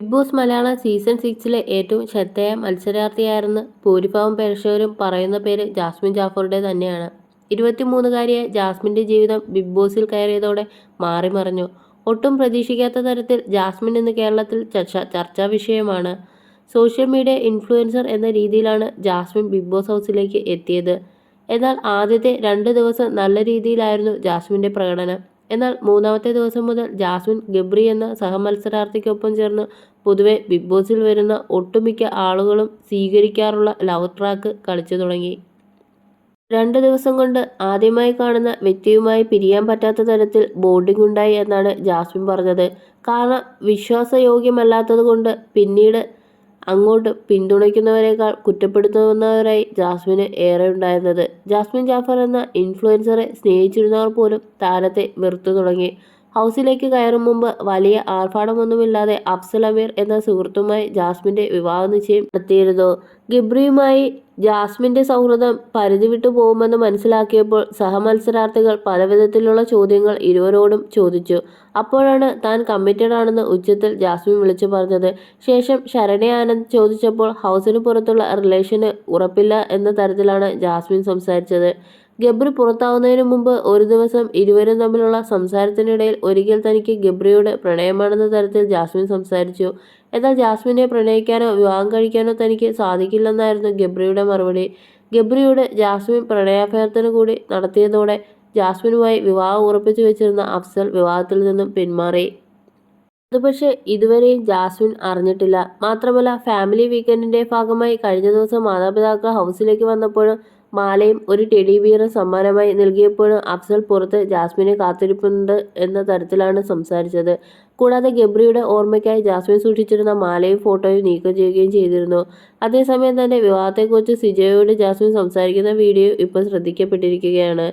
Big boss Malayalam season 6-ലെ ഏറ്റവും ശ്രദ്ധേയ മത്സരാർത്ഥിയാരെന്ന് ഭൂരിഭാഗം പ്രേക്ഷകരും പറയുന്ന പേര് ജാസ്മിൻ ജാഫറുടെ തന്നെയാണ്. 23-കാരിയായ ജാസ്മിൻ്റെ ജീവിതം ബിഗ് ബോസിൽ കയറിയതോടെ മാറിമറിഞ്ഞു. ഒട്ടും പ്രതീക്ഷിക്കാത്ത തരത്തിൽ ജാസ്മിൻ ഇന്ന് കേരളത്തിൽ ചർച്ചാ വിഷയമാണ്. സോഷ്യൽ മീഡിയ ഇൻഫ്ലുവൻസർ എന്ന രീതിയിലാണ് ജാസ്മിൻ ബിഗ് ബോസ് ഹൗസിലേക്ക് എത്തിയത്. എന്നാൽ ആദ്യത്തെ 2 ദിവസം നല്ല രീതിയിലായിരുന്നു ജാസ്മിൻ്റെ പ്രകടനം. എന്നാൽ മൂന്നാമത്തെ ദിവസം മുതൽ ജാസ്മിൻ ഗബ്രി എന്ന സഹമത്സരാർത്ഥിക്കൊപ്പം ചേർന്ന് പൊതുവെ ബിഗ് ബോസിൽ വരുന്ന ഒട്ടുമിക്ക ആളുകളും സ്വീകരിക്കാറുള്ള ലവ് ട്രാക്ക് കളിച്ചു തുടങ്ങി. 2 ദിവസം കൊണ്ട് ആദ്യമായി കാണുന്ന വ്യക്തിയുമായി പിരിയാൻ പറ്റാത്ത തരത്തിൽ ബോണ്ടിംഗ് ഉണ്ടായി എന്നാണ് ജാസ്മിൻ പറഞ്ഞത്. കാരണം വിശ്വാസയോഗ്യമല്ലാത്തതുകൊണ്ട് പിന്നീട് അങ്ങോട്ട് പിന്തുണയ്ക്കുന്നവരെക്കാൾ കുറ്റപ്പെടുത്തുന്നവരായി ജാസ്മിന് ഏറെ ഉണ്ടായിരുന്നത്. ജാസ്മിൻ ജാഫർ എന്ന ഇൻഫ്ലുവൻസറെ സ്നേഹിച്ചിരുന്നവർ പോലും താരത്തെ വെറുത്തു തുടങ്ങി. ഹൗസിലേക്ക് കയറും മുമ്പ് വലിയ ആർഭാടമൊന്നുമില്ലാതെ അഫ്സൽ അമീർ എന്ന സുഹൃത്തുമായി ജാസ്മിൻ്റെ വിവാഹ നിശ്ചയം നടത്തിയിരുന്നു. ഗബ്രിയുമായി ജാസ്മിൻ്റെ സൗഹൃദം പരിധി വിട്ടു പോകുമെന്ന് മനസ്സിലാക്കിയപ്പോൾ സഹമത്സരാർത്ഥികൾ പലവിധത്തിലുള്ള ചോദ്യങ്ങൾ ഇരുവരോടും ചോദിച്ചു. അപ്പോഴാണ് താൻ കമ്മിറ്റഡ് ആണെന്ന് ഉച്ചത്തിൽ ജാസ്മിൻ വിളിച്ചു പറഞ്ഞത്. ശേഷം ശരണ്യ ആനന്ദ് ചോദിച്ചപ്പോൾ ഹൗസിന് പുറത്തുള്ള റിലേഷന് ഉറപ്പില്ല എന്ന തരത്തിലാണ് ജാസ്മിൻ സംസാരിച്ചത്. ഗബ്രി പുറത്താവുന്നതിന് മുമ്പ് ഒരു ദിവസം ഇരുവരും തമ്മിലുള്ള സംസാരത്തിനിടയിൽ ഒരിക്കൽ തനിക്ക് ഗബ്രിയോട് പ്രണയമാണെന്ന തരത്തിൽ ജാസ്മിൻ സംസാരിച്ചു. എന്നാൽ ജാസ്മിനെ പ്രണയിക്കാനോ വിവാഹം കഴിക്കാനോ തനിക്ക് സാധിക്കില്ലെന്നായിരുന്നു ഗബ്രിയുടെ മറുപടി. ഗബ്രിയോട് ജാസ്മിൻ പ്രണയാഭ്യർത്ഥന കൂടി നടത്തിയതോടെ ജാസ്മിനുമായി വിവാഹം ഉറപ്പിച്ചു വെച്ചിരുന്ന അഫ്സൽ വിവാഹത്തിൽ നിന്നും പിന്മാറി. അത് പക്ഷേ ഇതുവരെയും ജാസ്മിൻ അറിഞ്ഞിട്ടില്ല. മാത്രമല്ല ഫാമിലി വീക്കെൻഡിന്റെ ഭാഗമായി കഴിഞ്ഞ ദിവസം മാതാപിതാക്കൾ ഹൗസിലേക്ക് വന്നപ്പോഴും മാലയും ഒരു ടെഡി ബിയറും സമ്മാനമായി നൽകിയപ്പോഴും അഫ്സൽ പുറത്ത് ജാസ്മിനെ കാത്തിരിപ്പുണ്ട് എന്ന തരത്തിലാണ് സംസാരിച്ചത്. കൂടാതെ ഗബ്രിയുടെ ഓർമ്മയ്ക്കായി ജാസ്മിൻ സൂക്ഷിച്ചിരുന്ന മാലയും ഫോട്ടോയും നീക്കം ചെയ്യുകയും ചെയ്തിരുന്നു. അതേസമയം തന്നെ വിവാഹത്തെക്കുറിച്ച് സിജോയോട് ജാസ്മിൻ സംസാരിക്കുന്ന വീഡിയോ ഇപ്പോൾ ശ്രദ്ധിക്കപ്പെട്ടിരിക്കുകയാണ്.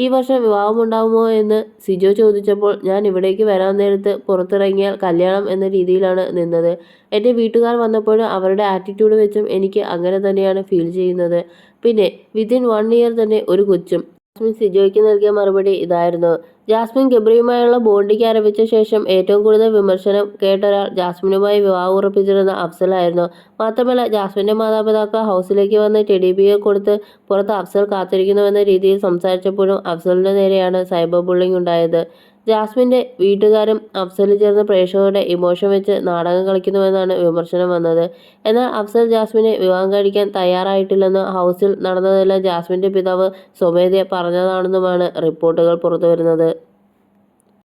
ഈ വർഷം വിവാഹമുണ്ടാവുമോ എന്ന് സിജോ ചോദിച്ചപ്പോൾ ഞാൻ ഇവിടേക്ക് വരാൻ നേരത്ത് പുറത്തിറങ്ങിയാൽ കല്യാണം എന്ന രീതിയിലാണ് നിന്നത്. എൻ്റെ വീട്ടുകാർ വന്നപ്പോഴും അവരുടെ ആറ്റിറ്റ്യൂഡ് വെച്ചും എനിക്ക് അങ്ങനെ തന്നെയാണ് ഫീൽ ചെയ്യുന്നത്. പിന്നെ വിത്തിൻ 1 ഇയർ തന്നെ ഒരു കൊച്ചും. ജാസ്മിൻ സിജോയ്ക്ക് നൽകിയ മറുപടി ഇതായിരുന്നു. ജാസ്മിൻ ഗബ്രിയുമായുള്ള ബോണ്ടിങ് ആരംഭിച്ച ശേഷം ഏറ്റവും കൂടുതൽ വിമർശനം കേട്ടൊരാൾ ജാസ്മിനുമായി വിവാഹം ഉറപ്പിച്ചിരുന്ന അഫ്സലായിരുന്നു. മാത്രമല്ല ജാസ്മിൻ്റെ മാതാപിതാക്കൾ ഹൗസിലേക്ക് വന്ന് ടെഡി ബിയർ കൊടുത്ത് പുറത്ത് അഫ്സൽ കാത്തിരിക്കുന്നുവെന്ന രീതിയിൽ സംസാരിച്ചപ്പോഴും അഫ്സലിന് നേരെയാണ് സൈബർ ബുള്ളിങ് ഉണ്ടായത്. ജാസ്മിൻ്റെ വീട്ടുകാരും അഫ്സലും ചേർന്ന് പ്രേക്ഷകരുടെ ഇമോഷൻ വെച്ച് നാടകം കളിക്കുന്നുവെന്നാണ് വിമർശനം വന്നത്. എന്നാൽ അഫ്സൽ ജാസ്മിനെ വിവാഹം കഴിക്കാൻ തയ്യാറായിട്ടില്ലെന്നും ഹൗസിൽ നടന്നതെല്ലാം ജാസ്മിൻ്റെ പിതാവ് സ്വമേധയാ പറഞ്ഞതാണെന്നുമാണ് റിപ്പോർട്ടുകൾ പുറത്തുവരുന്നത്.